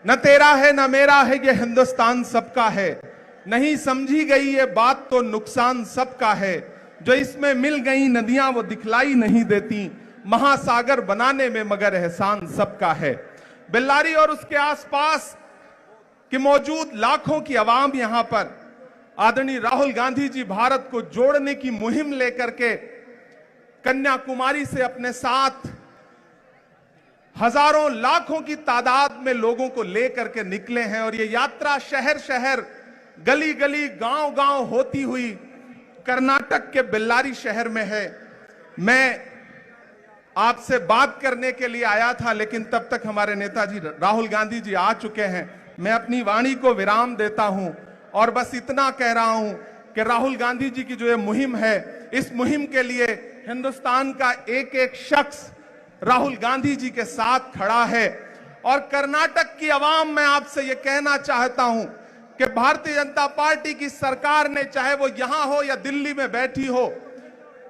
न तेरा है न मेरा है ये हिंदुस्तान सबका है, नहीं समझी गई ये बात तो नुकसान सबका है। जो इसमें मिल गई नदियां वो दिखलाई नहीं देती, महासागर बनाने में मगर एहसान सबका है। बेल्लारी और उसके आसपास कि मौजूद लाखों की आवाम यहां पर आदरणीय राहुल गांधी जी भारत को जोड़ने की मुहिम लेकर के कन्याकुमारी से अपने साथ हजारों लाखों की तादाद में लोगों को लेकर के निकले हैं और ये यात्रा शहर शहर गली गली गांव गांव होती हुई कर्नाटक के बेल्लारी शहर में है। मैं आपसे बात करने के लिए आया था, लेकिन तब तक हमारे नेताजी राहुल गांधी जी आ चुके हैं। मैं अपनी वाणी को विराम देता हूं और बस इतना कह रहा हूं कि राहुल गांधी जी की जो ये मुहिम है, इस मुहिम के लिए हिंदुस्तान का एक एक शख्स राहुल गांधी जी के साथ खड़ा है। और कर्नाटक की आवाम, मैं आपसे ये कहना चाहता हूं कि भारतीय जनता पार्टी की सरकार ने, चाहे वो यहां हो या दिल्ली में बैठी हो,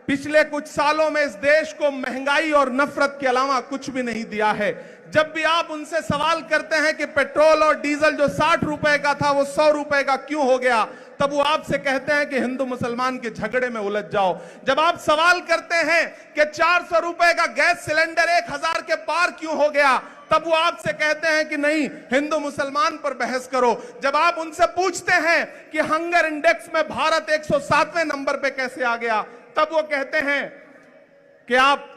पिछले कुछ सालों में इस देश को महंगाई और नफरत के अलावा कुछ भी नहीं दिया है। जब भी आप उनसे सवाल करते हैं कि पेट्रोल और डीजल जो 60 रुपए का था वो 100 रुपए का क्यों हो गया, तब वो आपसे कहते हैं कि हिंदू मुसलमान के झगड़े में उलझ जाओ। जब आप सवाल करते हैं कि 400 रुपए का गैस सिलेंडर 1000 के पार क्यों हो गया, तब वो आपसे कहते हैं कि नहीं, हिंदू मुसलमान पर बहस करो। जब आप उनसे पूछते हैं कि हंगर इंडेक्स में भारत 107वें नंबर पे कैसे आ गया, तब वो कहते हैं कि आप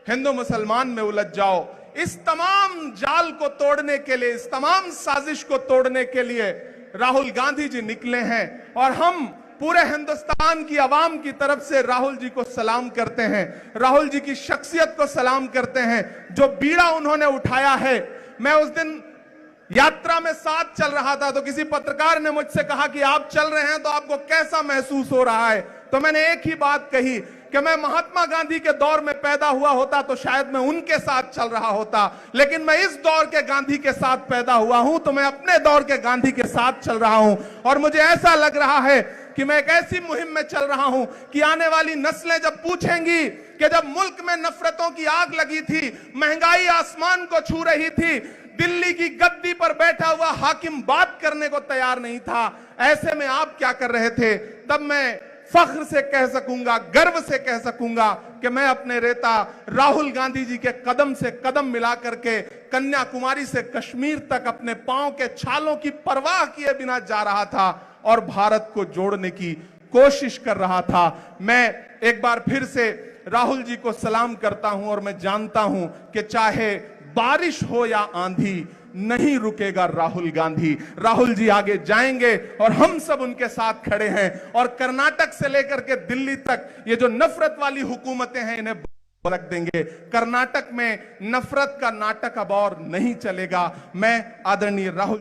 हिंदू मुसलमान में उलझ जाओ। इस तमाम जाल को तोड़ने के लिए, इस तमाम साजिश को तोड़ने के लिए राहुल गांधी जी निकले हैं और हम पूरे हिंदुस्तान की आवाम की तरफ से राहुल जी को सलाम करते हैं, राहुल जी की शख्सियत को सलाम करते हैं। जो बीड़ा उन्होंने उठाया है, मैं उस दिन यात्रा में साथ चल रहा था तो किसी पत्रकार ने मुझसे कहा कि आप चल रहे हैं तो आपको कैसा महसूस हो रहा है, तो मैंने एक ही बात कही कि मैं महात्मा गांधी के दौर में पैदा हुआ होता तो शायद मैं उनके साथ चल रहा होता, लेकिन मैं इस दौर के गांधी के साथ पैदा हुआ हूं तो मैं अपने दौर के गांधी के साथ चल रहा हूं। और मुझे ऐसा लग रहा है कि मैं एक ऐसी मुहिम में चल रहा हूं कि आने वाली नस्लें जब पूछेंगी कि जब मुल्क में नफरतों की आग लगी थी, महंगाई आसमान को छू रही थी, दिल्ली की गद्दी पर बैठा हुआ हाकिम बात करने को तैयार नहीं था, ऐसे में आप क्या कर रहे थे, तब मैं फख्र से कह सकूंगा, गर्व से कह सकूंगा कि मैं अपने रेता राहुल गांधी जी के कदम से कदम मिला करके कन्याकुमारी से कश्मीर तक अपने पांव के छालों की परवाह किए बिना जा रहा था और भारत को जोड़ने की कोशिश कर रहा था। मैं एक बार फिर से राहुल जी को सलाम करता हूं और मैं जानता हूं कि चाहे बारिश हो या आंधी, नहीं रुकेगा राहुल गांधी। राहुल जी आगे जाएंगे और हम सब उनके साथ खड़े हैं और कर्नाटक से लेकर के दिल्ली तक ये जो नफरत वाली हुकूमतें हैं इन्हें रख देंगे। कर्नाटक में नफरत का नाटक अब और नहीं चलेगा। मैं आदरणीय राहुल